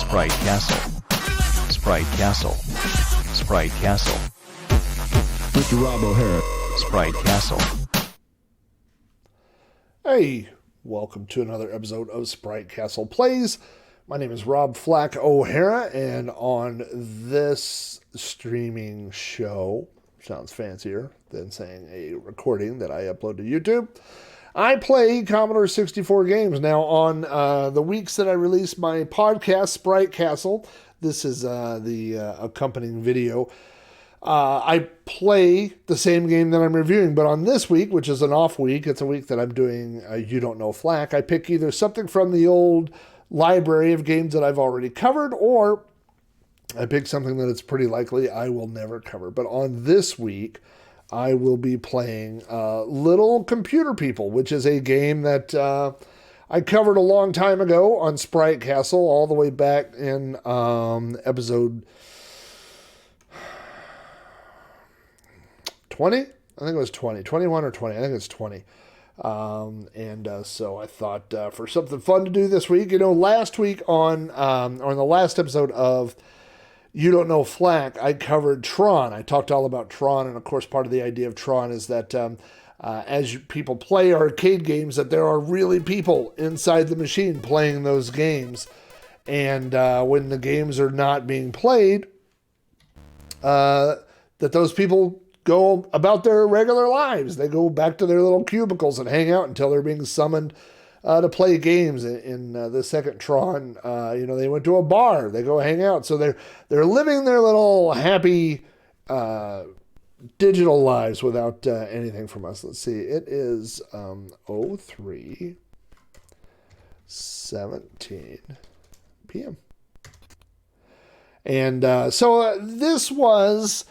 Sprite Castle. Sprite Castle. Sprite Castle. Mr. Rob O'Hara. Sprite Castle. Hey, welcome to another episode of Sprite Castle Plays. My name is Rob Flack O'Hara, and on this streaming show, sounds fancier than saying a recording that I upload to YouTube, I play Commodore 64 games. Now, on the weeks that I release my podcast, Sprite Castle, this is the accompanying video, I play the same game that I'm reviewing, but on this week, which is an off week, it's a week that I'm doing You Don't Know Flack, I pick either something from the old library of games that I've already covered, or I pick something that it's pretty likely I will never cover. But on this week, I will be playing Little Computer People, which is a game that I covered a long time ago on Sprite Castle, all the way back in episode 20? I think it was 20. 21 or 20. I think it's 20. So I thought for something fun to do this week, last week or in the last episode of You Don't Know Flack, I covered Tron. I talked all about Tron, and of course part of the idea of Tron is that as people play arcade games, that there are really people inside the machine playing those games. And when the games are not being played, that those people go about their regular lives. They go back to their little cubicles and hang out until they're being summoned to play games. In the second Tron, they went to a bar. They go hang out. So they're living their little happy digital lives without anything from us. Let's see. It is 03:17 p.m. And so this was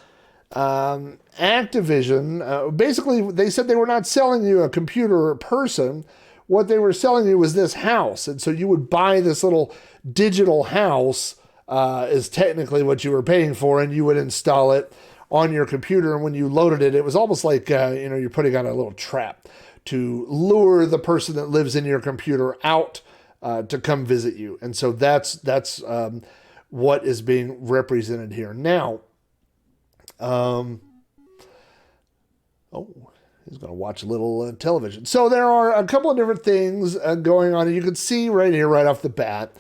Activision. Basically, they said they were not selling you a computer or a person. What they were selling you was this house. And so you would buy this little digital house is technically what you were paying for, and you would install it on your computer. And when you loaded it, it was almost like, you're putting on a little trap to lure the person that lives in your computer out to come visit you. And so that's what is being represented here. Now, he's going to watch a little television. So there are a couple of different things going on. And you can see right here, right off the bat,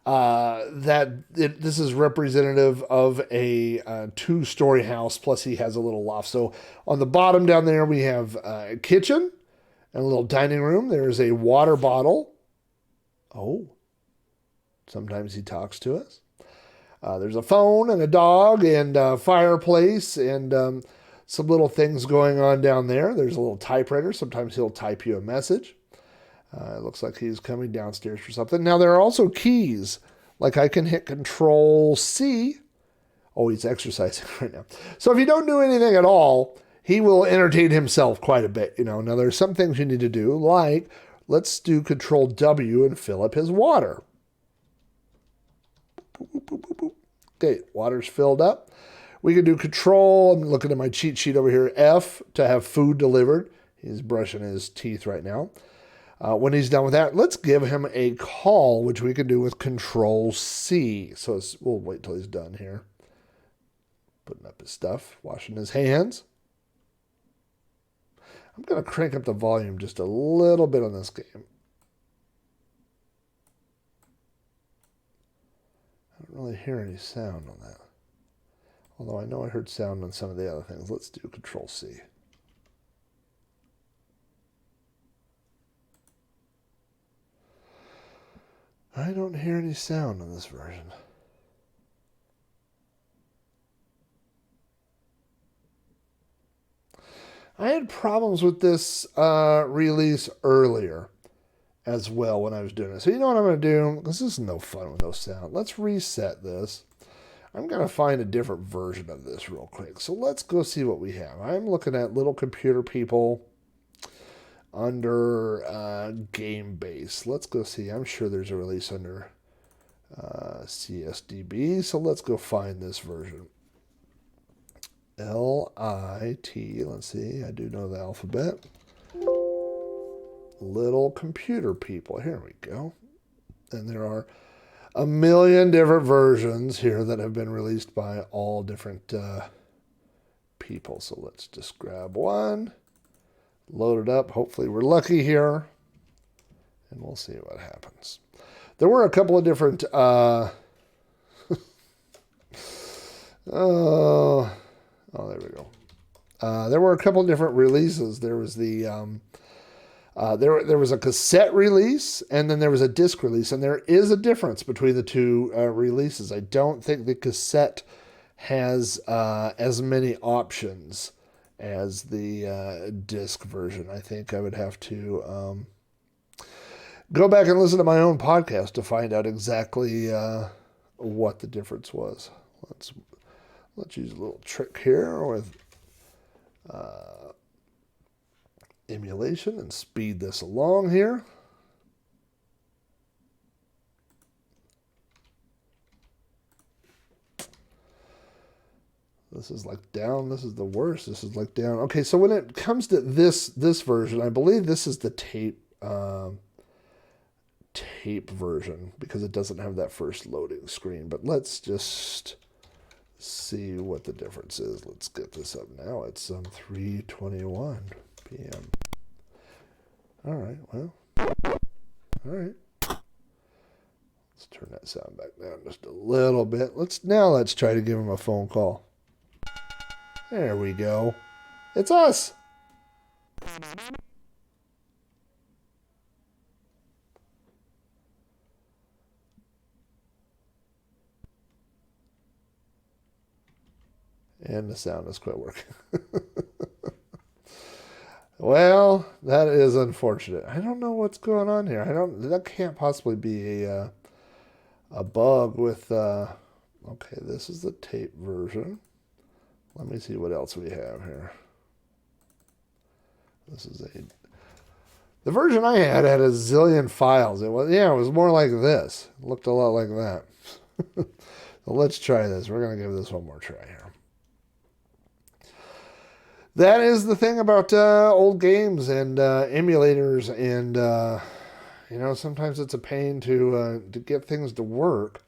this is representative of a two-story house, plus he has a little loft. So on the bottom down there, we have a kitchen and a little dining room. There's a water bottle. Oh, sometimes he talks to us. There's a phone and a dog and a fireplace and some little things going on down there. There's a little typewriter. Sometimes he'll type you a message. It looks like he's coming downstairs for something. Now, there are also keys. Like I can hit Control-C. Oh, he's exercising right now. So if you don't do anything at all, he will entertain himself quite a bit. Now, there's some things you need to do, like let's do Control-W and fill up his water. Okay, water's filled up. We can do Control, I'm looking at my cheat sheet over here, F to have food delivered. He's brushing his teeth right now. When he's done with that, let's give him a call, which we can do with Control-C. So we'll wait till he's done here. Putting up his stuff, washing his hands. I'm going to crank up the volume just a little bit on this game. I don't really hear any sound on that. Although I know I heard sound on some of the other things. Let's do Control-C. I don't hear any sound on this version. I had problems with this release earlier as well when I was doing it. So you know what I'm going to do? This is no fun with no sound. Let's reset this. I'm going to find a different version of this real quick. So let's go see what we have. I'm looking at Little Computer People under Game Base. Let's go see. I'm sure there's a release under CSDB. So let's go find this version. L-I-T. Let's see. I do know the alphabet. Little Computer People. Here we go. And there are a million different versions here that have been released by all different people. So let's just grab one, load it up. Hopefully we're lucky here, and we'll see what happens. There were a couple of different there we go. There were a couple of different releases. There was the there was a cassette release, and then there was a disc release, and there is a difference between the two releases. I don't think the cassette has as many options as the disc version. I think I would have to go back and listen to my own podcast to find out exactly what the difference was. Let's use a little trick here with emulation and speed this along here. This is like down. This is the worst. This is like down. Okay, so when it comes to this version, I believe this is the tape version because it doesn't have that first loading screen. But let's just see what the difference is. Let's get this up now. It's 3:21 p.m. All right, well, all right. Let's turn that sound back down just a little bit. Let's try to give him a phone call. There we go. It's us. And the sound is quit working. Well, that is unfortunate. I don't know what's going on here. That can't possibly be a bug with, okay, this is the tape version. Let me see what else we have here. The version I had a zillion files. It was more like this. It looked a lot like that. So let's try this. We're going to give this one more try here. That is the thing about old games and emulators, and sometimes it's a pain to get things to work.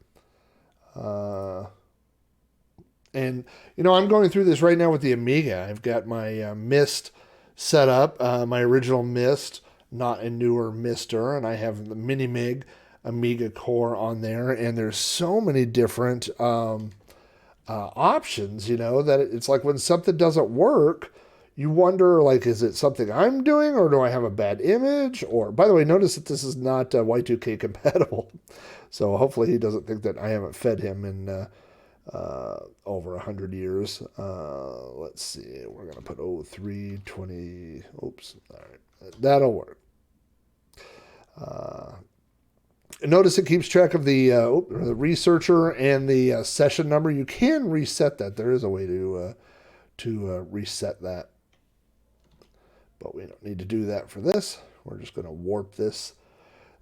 And I'm going through this right now with the Amiga. I've got my Mist set up, my original Mist, not a newer Mister, and I have the Mini Mig Amiga core on there, and there's so many different options, that it's like when something doesn't work, you wonder, like, is it something I'm doing, or do I have a bad image? Or, by the way, notice that this is not Y2K compatible, so hopefully he doesn't think that I haven't fed him in over 100 years. Let's see, we're going to put 0320, oops, all right, that'll work. Notice it keeps track of the researcher and the session number. You can reset that. There is a way to reset that, but we don't need to do that for this. We're just going to warp this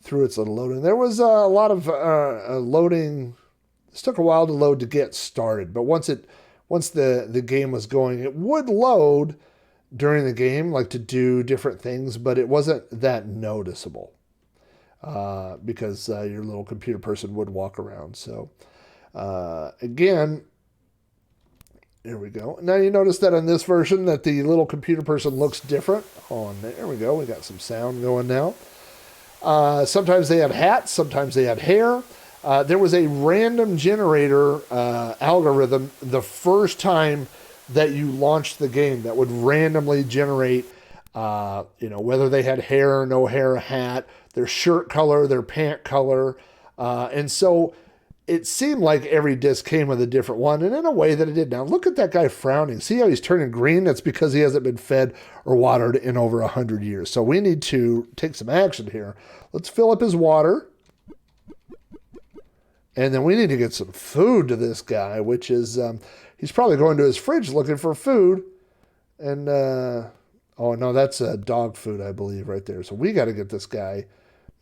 through its little loading. There was a lot of loading. This took a while to load to get started, but once the game was going, it would load during the game, like to do different things, but it wasn't that noticeable. Because your little computer person would walk around. So, again, there we go. Now you notice that on this version that the little computer person looks different. Oh, there we go. We got some sound going now. Sometimes they had hats. Sometimes they had hair. There was a random generator algorithm the first time that you launched the game that would randomly generate, whether they had hair or no hair, a hat, their shirt color, their pant color. And so it seemed like every disc came with a different one, and in a way that it did. Now, look at that guy frowning. See how he's turning green? That's because he hasn't been fed or watered in over 100 years. So we need to take some action here. Let's fill up his water. And then we need to get some food to this guy, which is, he's probably going to his fridge looking for food. And, oh, no, that's dog food, I believe, right there. So we got to get this guy.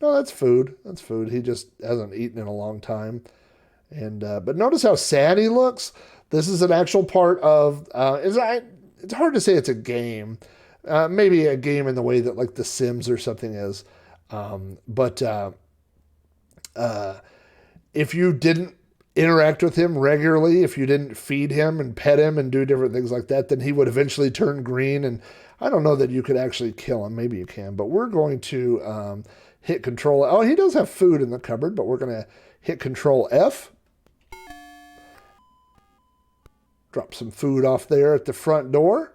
No, that's food. That's food. He just hasn't eaten in a long time. And but notice how sad he looks. This is an actual part of, it's hard to say it's a game. Maybe a game in the way that like The Sims or something is. But if you didn't interact with him regularly, if you didn't feed him and pet him and do different things like that, then he would eventually turn green. And I don't know that you could actually kill him. Maybe you can, but we're going to hit Control. Oh, he does have food in the cupboard, but we're going to hit Control F. Drop some food off there at the front door.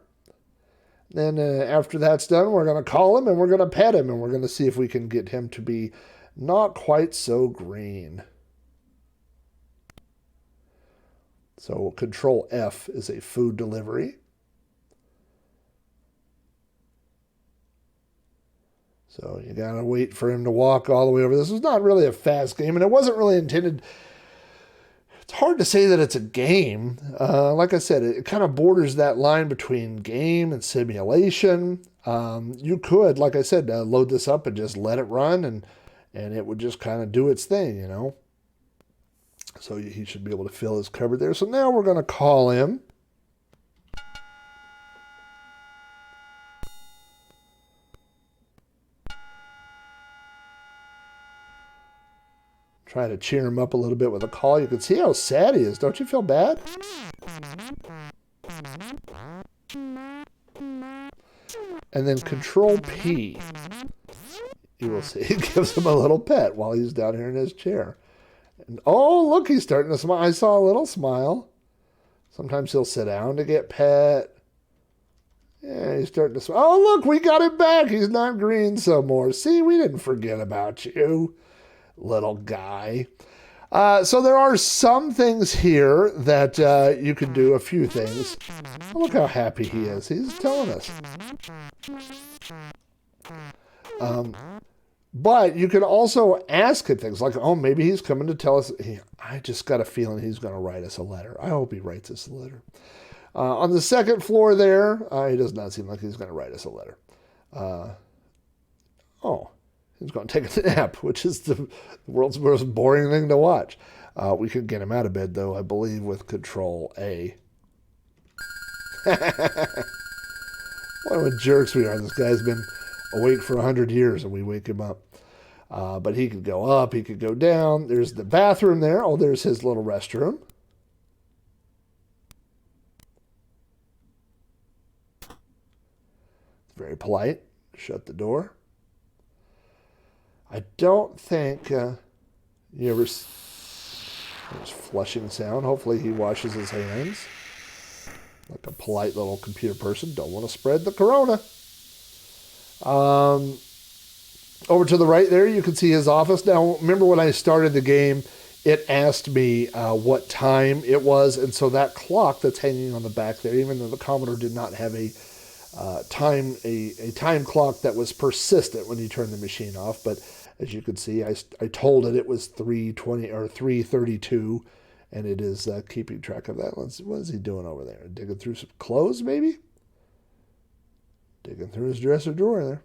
Then after that's done, we're going to call him and we're going to pet him and we're going to see if we can get him to be not quite so green. So Control F is a food delivery. So you got to wait for him to walk all the way over. This is not really a fast game, and it wasn't really intended. It's hard to say that it's a game. Like I said, it kind of borders that line between game and simulation. You could, like I said, load this up and just let it run, and it would just kind of do its thing, you know. So he should be able to fill his cupboard there. So now we're going to call him. Try to cheer him up a little bit with a call. You can see how sad he is. Don't you feel bad? And then Control P. You will see. It gives him a little pet while he's down here in his chair. And, oh, look, he's starting to smile. I saw a little smile. Sometimes he'll sit down to get pet. Yeah, he's starting to smile. Oh, look, we got him back. He's not green some more. See, we didn't forget about you, little guy. So there are some things here that you can do, a few things. Oh, look how happy he is. He's telling us. But you can also ask him things like, oh, maybe he's coming to tell us. I just got a feeling he's going to write us a letter. I hope he writes us a letter. On the second floor there, he does not seem like he's going to write us a letter. He's going to take a nap, which is the world's most boring thing to watch. We could get him out of bed, though, I believe, with Control A. What jerks we are. This guy's been awake for 100 years, and we wake him up. But he could go up, he could go down. There's the bathroom there. Oh, there's his little restroom. Very polite. Shut the door. I don't think you ever... There's flushing sound. Hopefully he washes his hands. Like a polite little computer person. Don't want to spread the corona. Over to the right there, you can see his office. Now, remember when I started the game, it asked me what time it was. And so that clock that's hanging on the back there, even though the Commodore did not have a time clock that was persistent when you turn the machine off. But as you can see, I told it was 3:20 or 3:32, and it is keeping track of that. What is he doing over there? Digging through some clothes, maybe? Digging through his dresser drawer there.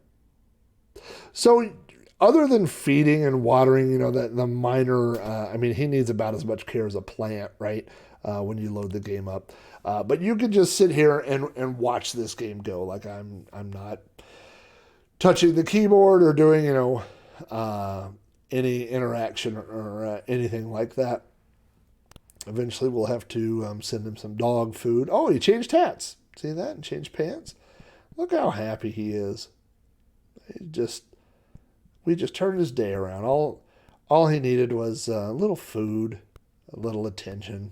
So other than feeding and watering, the minor, he needs about as much care as a plant, right? When you load the game up. But you could just sit here and watch this game go. Like I'm not touching the keyboard or doing, any interaction or anything like that. Eventually we'll have to send him some dog food. Oh, he changed hats. See that? And changed pants. Look how happy he is. We just turned his day around. All he needed was a little food, a little attention.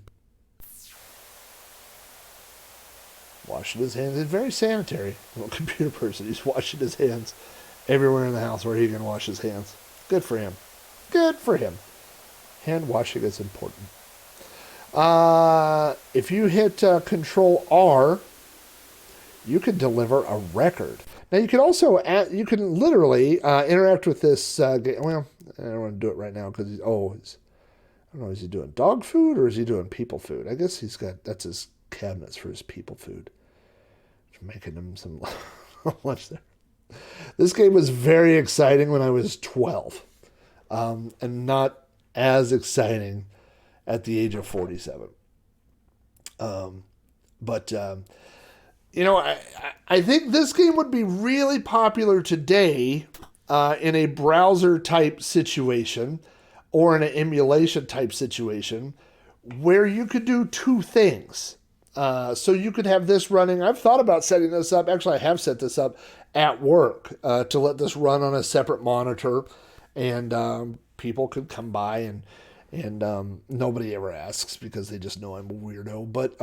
Washing his hands. He's very sanitary. Little computer person. He's washing his hands everywhere in the house where he can wash his hands. Good for him. Good for him. Hand washing is important. If you hit Control R, you can deliver a record. Now you can also you can literally interact with this game. Well, I don't want to do it right now because I don't know, is he doing dog food or is he doing people food? I guess that's his cabinets for his people food. Making him some lunch there. This game was very exciting when I was 12, and not as exciting at the age of 47. I think this game would be really popular today in a browser type situation. or in an emulation type situation where you could do two things. So you could have this running. I've thought about setting this up. Actually, I have set this up at work to let this run on a separate monitor, and people could come by and nobody ever asks because they just know I'm a weirdo. But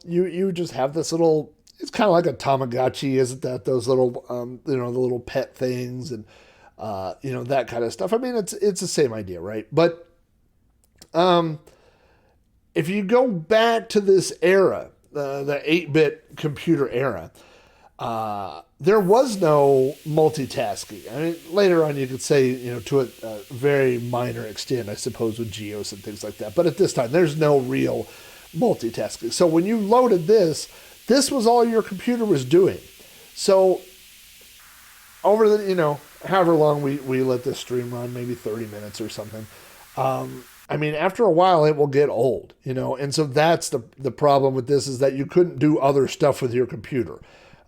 you just have this little. It's kind of like a Tamagotchi, isn't that? Those little the little pet things and that kind of stuff. I mean, it's the same idea, right? But if you go back to this era, the 8-bit computer era, there was no multitasking. I mean, later on you could say, to a very minor extent, I suppose, with GEOS and things like that. But at this time, there's no real multitasking. So when you loaded this was all your computer was doing. So over the, however long we let this stream run, maybe 30 minutes or something, I mean, after a while, it will get old, and so that's the problem with this is that you couldn't do other stuff with your computer.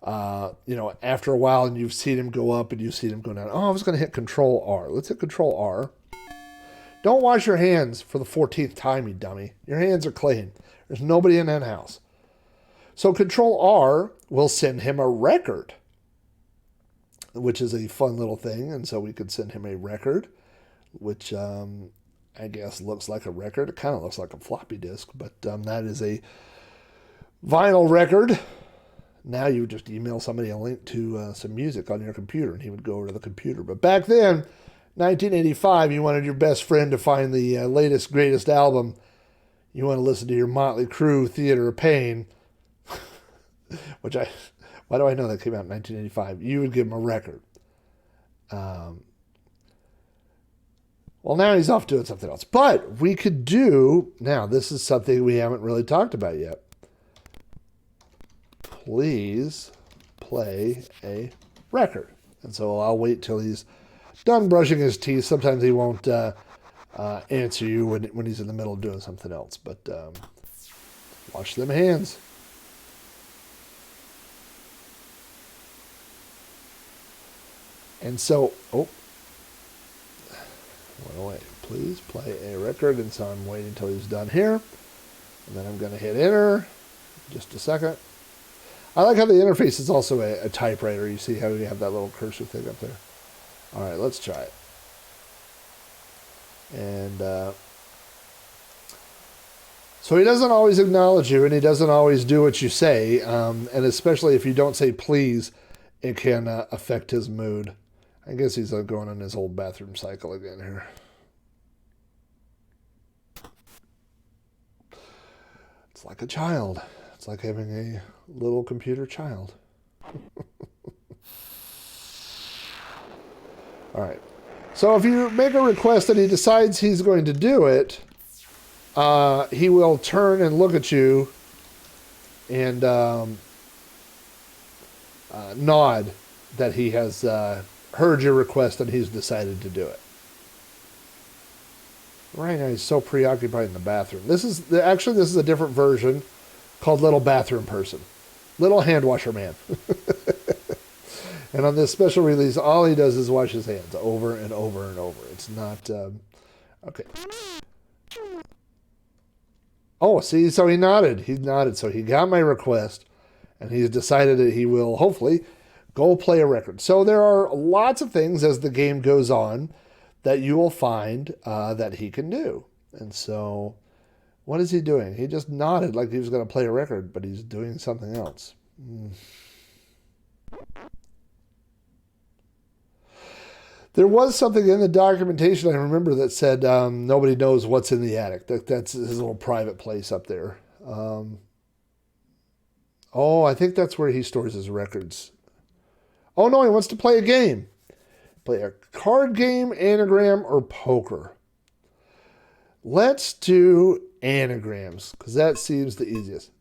After a while, and you've seen him go up and you've seen him go down. Oh, I was going to hit Control R. Let's hit Control R. Don't wash your hands for the 14th time, you dummy. Your hands are clean. There's nobody in that house. So Control R will send him a record, which is a fun little thing. And so we could send him a record, which I guess looks like a record. It kind of looks like a floppy disk, but that is a vinyl record. Now you would just email somebody a link to some music on your computer, and he would go over to the computer. But back then, 1985, you wanted your best friend to find the latest, greatest album. You want to listen to your Motley Crue, Theater of Pain, which why do I know that came out in 1985? You would give him a record. Well, now he's off doing something else. But we could do, now this is something we haven't really talked about yet. Please play a record. And so I'll wait till he's done brushing his teeth. Sometimes he won't answer you when he's in the middle of doing something else. But wash them hands. And so, wait, please play a record. And so I'm waiting until he's done here. And then I'm going to hit enter. Just a second. I like how the interface is also a typewriter. You see how you have that little cursor thing up there. All right, let's try it. And so he doesn't always acknowledge you, and he doesn't always do what you say. And especially if you don't say please, it can affect his mood. I guess he's going on his old bathroom cycle again here. It's like a child. It's like having a little computer child. All right. So if you make a request and he decides he's going to do it, he will turn and look at you and nod that he has heard your request and he's decided to do it. Right now he's so preoccupied in the bathroom. This is a different version called Little Bathroom Person. Little Hand Washer Man. And on this special release, all he does is wash his hands over and over and over. It's not... okay. Oh, see, so he nodded. He nodded. So he got my request, and he's decided that he will, hopefully, go play a record. So there are lots of things as the game goes on that you will find that he can do. And so... what is he doing? He just nodded like he was going to play a record, but he's doing something else. There was something in the documentation, I remember, that said nobody knows what's in the attic. That's his little private place up there. I think that's where he stores his records. Oh, no, he wants to play a game. Play a card game, anagram, or poker. Let's do anagrams, because that seems the easiest.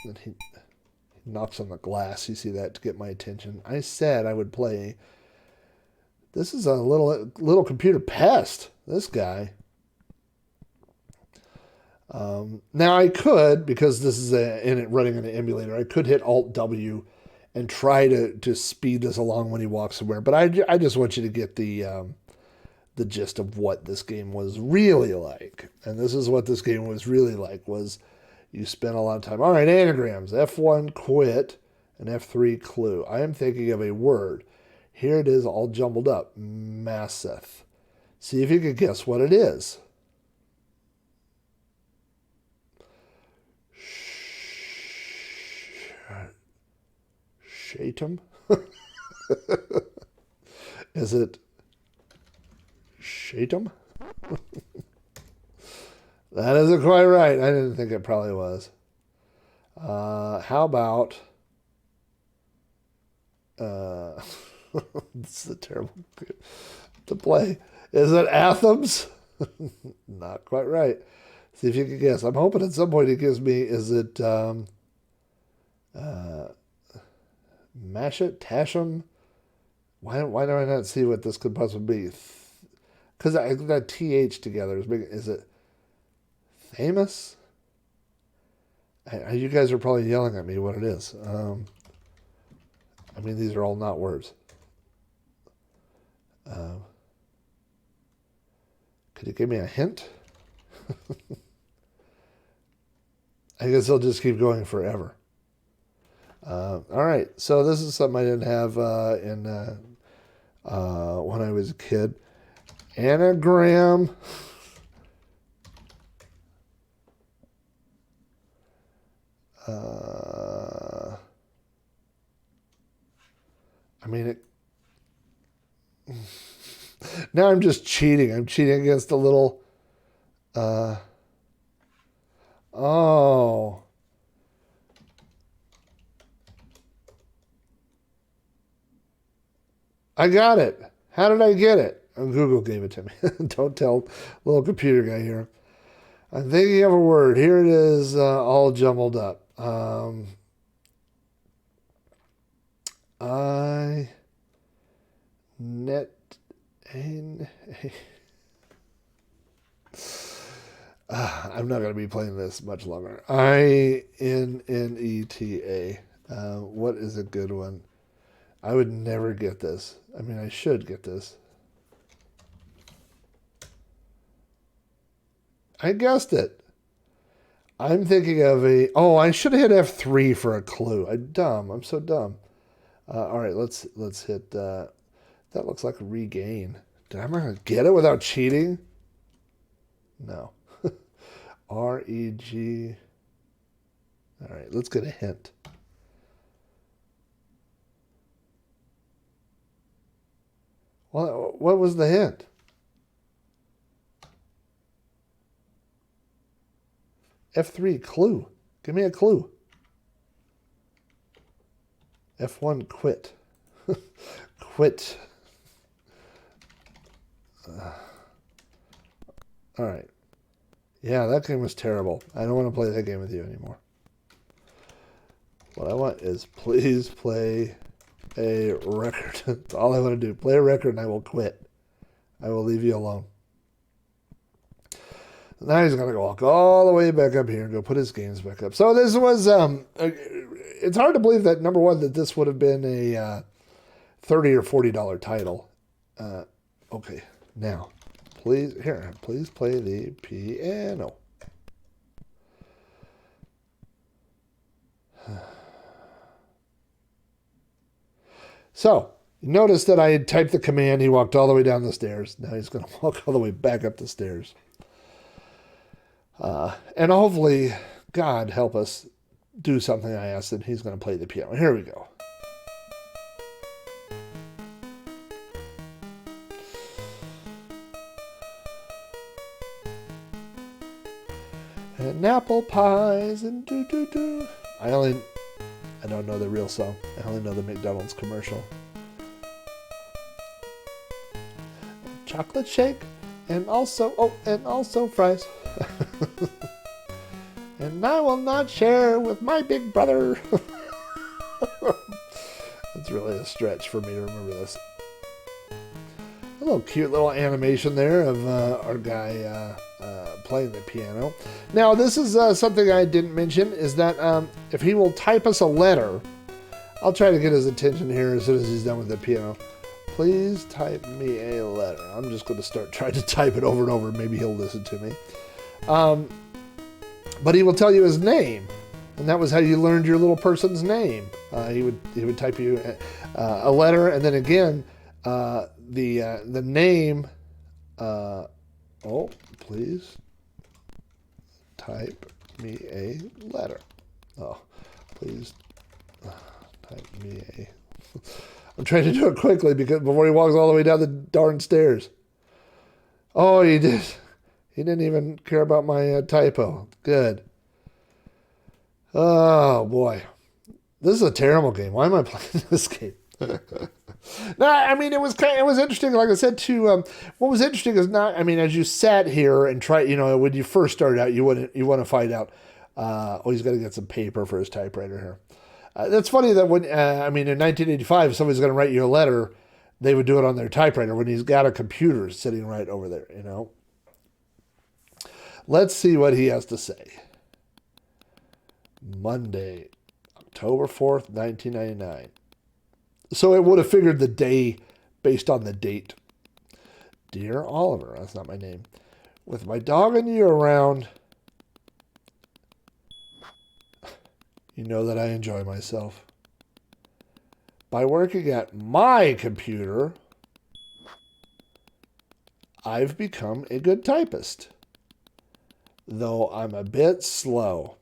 And he knocks on the glass. You see that to get my attention. I said I would play. This is a little computer pest, this guy. Now I could, because this is running an emulator, I could hit Alt-W and try to speed this along when he walks somewhere. But I just want you to get the the gist of what this game was really like. And this is what this game was really like, was you spent a lot of time. All right, anagrams. F1, quit, and F3, clue. I am thinking of a word. Here it is all jumbled up. Masseth. See if you can guess what it is. Shatum? Is it Shatum? That isn't quite right. I didn't think it probably was. How about... this is a terrible to play. Is it Athens? Not quite right. See if you can guess. I'm hoping at some point it gives me, is it Mashit? Tasham? Why do I not see what this could possibly be? Because I got TH together. Is it famous? You guys are probably yelling at me what it is. I mean, these are all not words. Could you give me a hint? I guess I'll just keep going forever. All right, so this is something I didn't have when I was a kid. Anagram. I mean, now I'm just cheating. I'm cheating against a little... oh... I got it. How did I get it? Oh, Google gave it to me. Don't tell little computer guy here. I'm thinking of a word. Here it is, all jumbled up. I'm not going to be playing this much longer. INNETA. What is a good one? I would never get this. I mean, I should get this. I guessed it. I'm thinking of a... Oh, I should have hit F3 for a clue. I'm so dumb. All right, let's hit... that looks like a regain. Did I ever get it without cheating? No. R-E-G... All right, let's get a hint. What was the hint? F3, clue. Give me a clue. F1, quit. Quit. All right. Yeah, that game was terrible. I don't want to play that game with you anymore. What I want is please play a record. That's all I want to do. Play a record and I will quit. I will leave you alone. Now he's going to walk all the way back up here and go put his games back up. So this was, it's hard to believe that, number one, that this would have been a $30 or $40 title. Okay, now, please play the piano. So, notice that I had typed the command. He walked all the way down the stairs. Now he's going to walk all the way back up the stairs. And hopefully, God help us do something I asked, and he's going to play the piano. Here we go. And apple pies and do-do-do. I don't know the real song. I only know the McDonald's commercial. Chocolate shake and also fries. And I will not share with my big brother. That's really a stretch for me to remember this. A little cute little animation there of our guy playing the piano. Now, this is something I didn't mention, is that if he will type us a letter, I'll try to get his attention here as soon as he's done with the piano. Please type me a letter. I'm just going to start trying to type it over and over. Maybe he'll listen to me. But he will tell you his name. And that was how you learned your little person's name. He would type you a letter, and then again, the name. Please type me a letter. Oh, please type me a. I'm trying to do it quickly because before he walks all the way down the darn stairs. Oh, he did. He didn't even care about my typo. Good. Oh boy, this is a terrible game. Why am I playing this game? No, I mean it was interesting. Like I said too, what was interesting is not. I mean, as you sat here and tried, when you first started out, you want to find out. He's got to get some paper for his typewriter here. That's funny that when in 1985, if somebody's going to write you a letter, they would do it on their typewriter when he's got a computer sitting right over there. Let's see what he has to say. Monday, October 4th, 1999. So it would have figured the day based on the date. Dear Oliver, that's not my name. With my dog and you around, you know that I enjoy myself. By working at my computer, I've become a good typist. Though I'm a bit slow.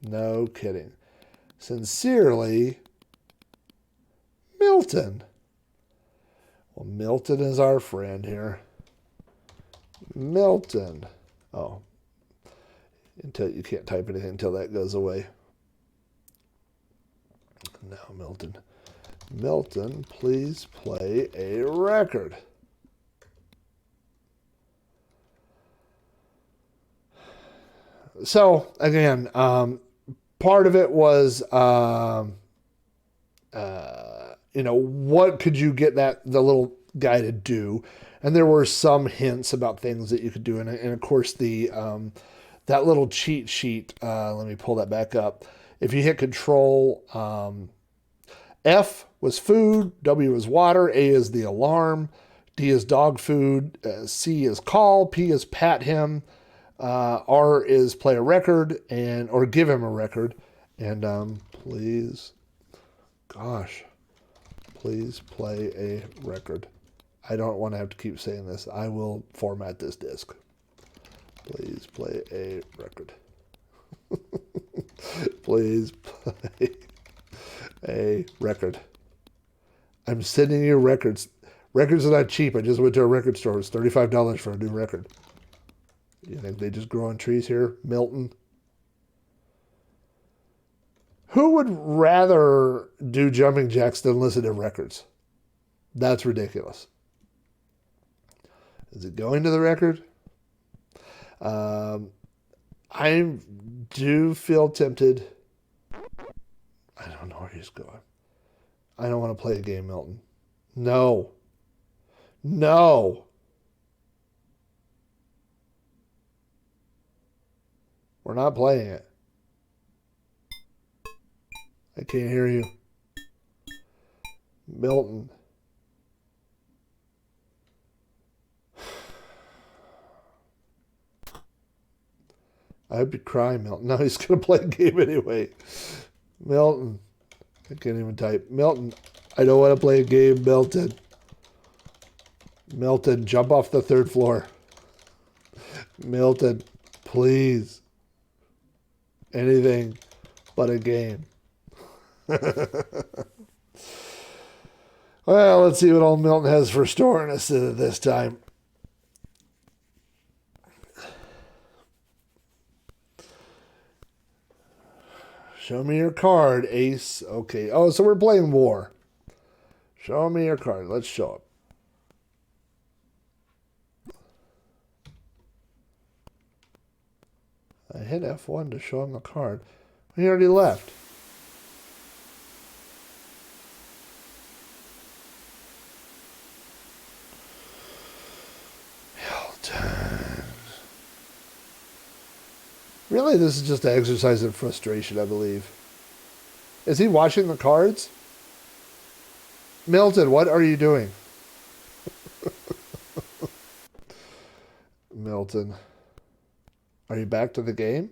No kidding. Sincerely, Milton. Well, Milton is our friend here. Milton. Oh. Until you can't type anything until that goes away. Now, Milton. Milton, please play a record. So, again, part of it was, what could you get the little guy to do? And there were some hints about things that you could do. And of course, that little cheat sheet, let me pull that back up. If you hit Control, F was food, W is water, A is the alarm, D is dog food, C is call, P is pat him, R is play a record, or give him a record. And please play a record. I don't want to have to keep saying this. I will format this disc. Please play a record. Please play a record. I'm sending you records. Records are not cheap. I just went to a record store. It's $35 for a new record. You think they just grow on trees here? Milton? Who would rather do jumping jacks than listen to records? That's ridiculous. Is it going to the record? I do feel tempted. I don't know where he's going. I don't want to play a game, Milton. No. We're not playing it. I can't hear you. Milton. I hope you cry, Milton. No, he's going to play a game anyway. Milton. I can't even type. Milton. I don't want to play a game, Milton. Milton, jump off the third floor. Milton, please. Anything but a game. Well, let's see what old Milton has for storing us this time. Show me your card, Ace. Okay. Oh, so we're playing war. Show me your card. Let's show it. I hit F1 to show him the card. He already left. Really, this is just an exercise in frustration, I believe. Is he watching the cards? Milton, what are you doing? Milton. Are you back to the game?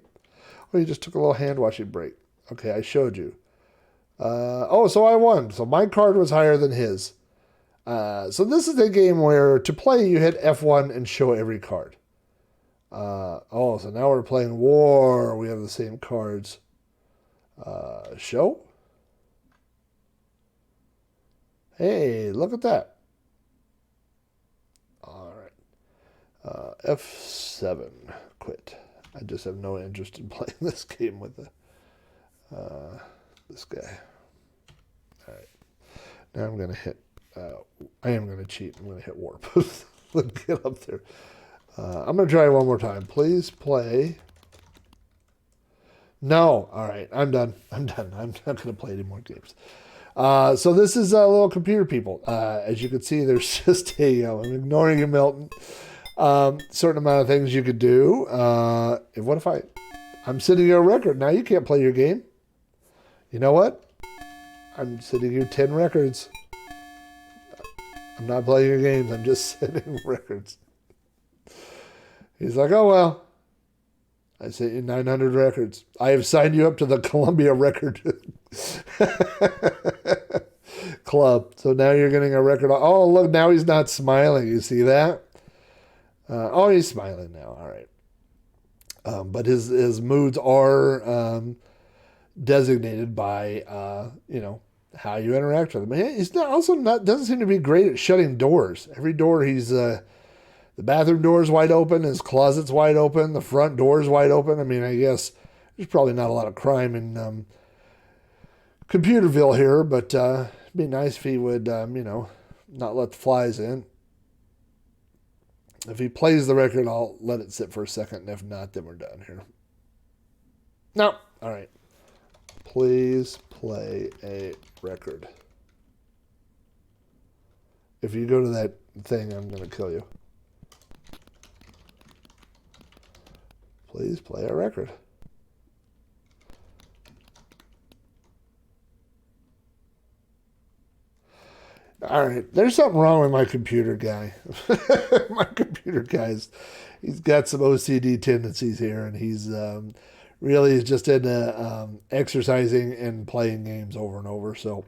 Oh, you just took a little hand washing break. Okay, I showed you. So I won. So my card was higher than his. So this is a game where to play you hit F1 and show every card. So now we're playing War. We have the same cards. Show. Hey, look at that. All right. F7. Quit. I just have no interest in playing this game with this guy. All right. Now I'm going to hit... I am going to cheat. I'm going to hit warp. Let's get up there. I'm going to try one more time. Please play. No. All right. I'm done. I'm not going to play any more games. So this is little computer people. As you can see, there's just I'm ignoring you, Milton. Certain amount of things you could do. What if I'm sending you a record? Now you can't play your game. You know what? I'm sending you 10 records. I'm not playing your games. I'm just sending records. He's like, oh, well. I sent you 900 records. I have signed you up to the Columbia Record Club. So now you're getting a record. Oh, look, now he's not smiling. You see that? He's smiling now. All right. But his moods are designated by, how you interact with him. He's doesn't seem to be great at shutting doors. Every door the bathroom door is wide open, his closet's wide open, the front door is wide open. I mean, I guess there's probably not a lot of crime in Computerville here, but it'd be nice if he would, not let the flies in. If he plays the record, I'll let it sit for a second, and if not, then we're done here. No. All right. Please play a record. If you go to that thing, I'm going to kill you. Please play a record. All right, there's something wrong with my computer guy. My computer guy's, he's got some OCD tendencies here, and he's really just into exercising and playing games over and over. So,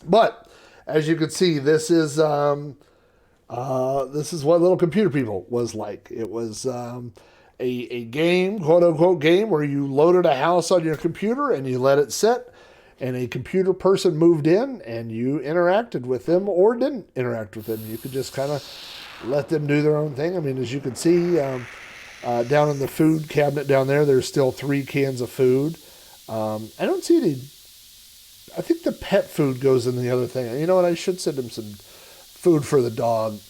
but as you can see, this is what Little Computer People was like. It was a game, quote unquote game, where you loaded a house on your computer and you let it sit. And a computer person moved in and you interacted with them or didn't interact with them. You could just kind of let them do their own thing. I mean, as you can see, down in the food cabinet down there, there's still 3 cans of food. I don't see any... I think the pet food goes in the other thing. You know what? I should send him some food for the dog.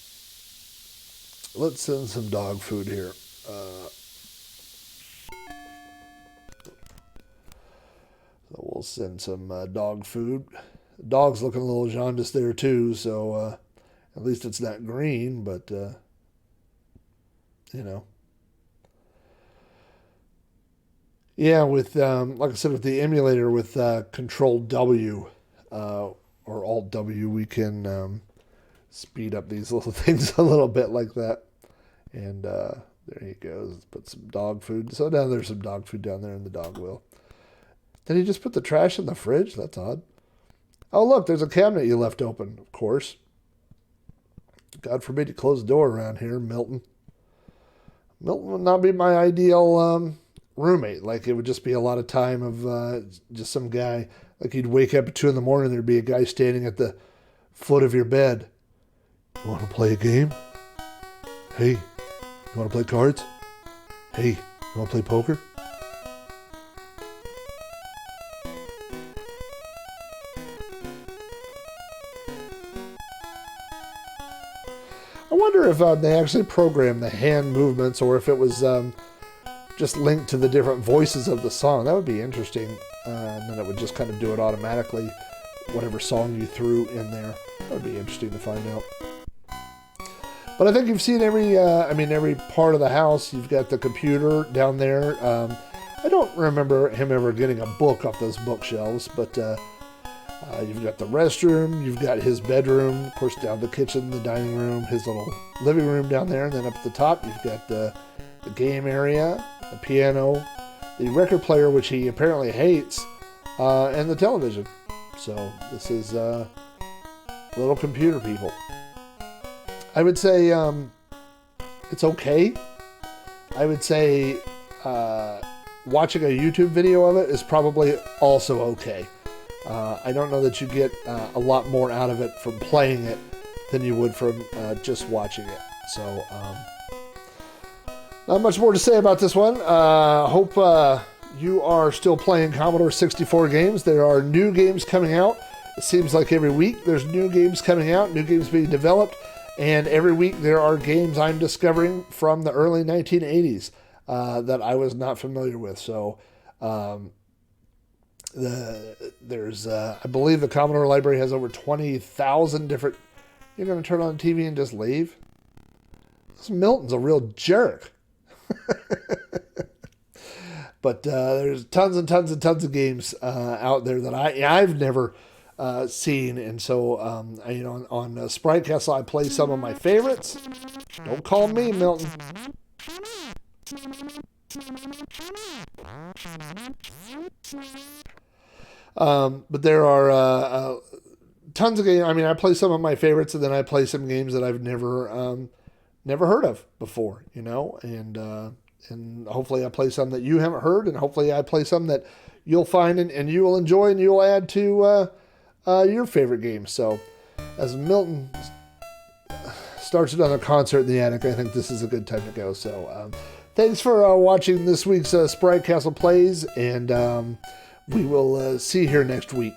Let's send some dog food here. So we'll send some dog food. The dog's looking a little jaundiced there too, so at least it's not green, but, Yeah, with, like I said, with the emulator, with Control W or Alt W, we can speed up these little things a little bit like that. And there he goes. Let's put some dog food. So now there's some dog food down there in the dog wheel. Did he just put the trash in the fridge? That's odd. Oh, look, there's a cabinet you left open, of course. God forbid you close the door around here, Milton. Milton would not be my ideal roommate. Like, it would just be a lot of time of just some guy. Like, you'd wake up at 2 a.m, there'd be a guy standing at the foot of your bed. You want to play a game? Hey, you want to play cards? Hey, you want to play poker? I wonder if they actually programmed the hand movements or if it was just linked to the different voices of the song. That would be interesting. And then it would just kind of do it automatically, whatever song you threw in there. That would be interesting to find out. But I think you've seen every part of the house. You've got the computer down there. I don't remember him ever getting a book off those bookshelves, but You've got the restroom, you've got his bedroom, of course down the kitchen, the dining room, his little living room down there, and then up at the top you've got the game area, the piano, the record player, which he apparently hates, and the television. So this is little computer people. I would say it's okay. I would say watching a YouTube video of it is probably also okay. I don't know that you get a lot more out of it from playing it than you would from just watching it. So, not much more to say about this one. Hope you are still playing Commodore 64 games. There are new games coming out. It seems like every week there's new games coming out, new games being developed, and every week there are games I'm discovering from the early 1980s that I was not familiar with. So, there's I believe the Commodore library has over 20,000 different. You're going to turn on the TV and just leave? This Milton's a real jerk. But there's tons and tons and tons of games out there that I've never seen, and so on Sprite Castle I play some of my favorites. Don't call me Milton. But there are tons of games. I mean, I play some of my favorites, and then I play some games that I've never heard of before, and hopefully I play some that you haven't heard, and hopefully I play some that you'll find and you will enjoy, and you'll add to your favorite games. So as Milton starts another concert in the attic, I think this is a good time to go. So thanks for watching this week's Sprite Castle Plays, and we will see you here next week.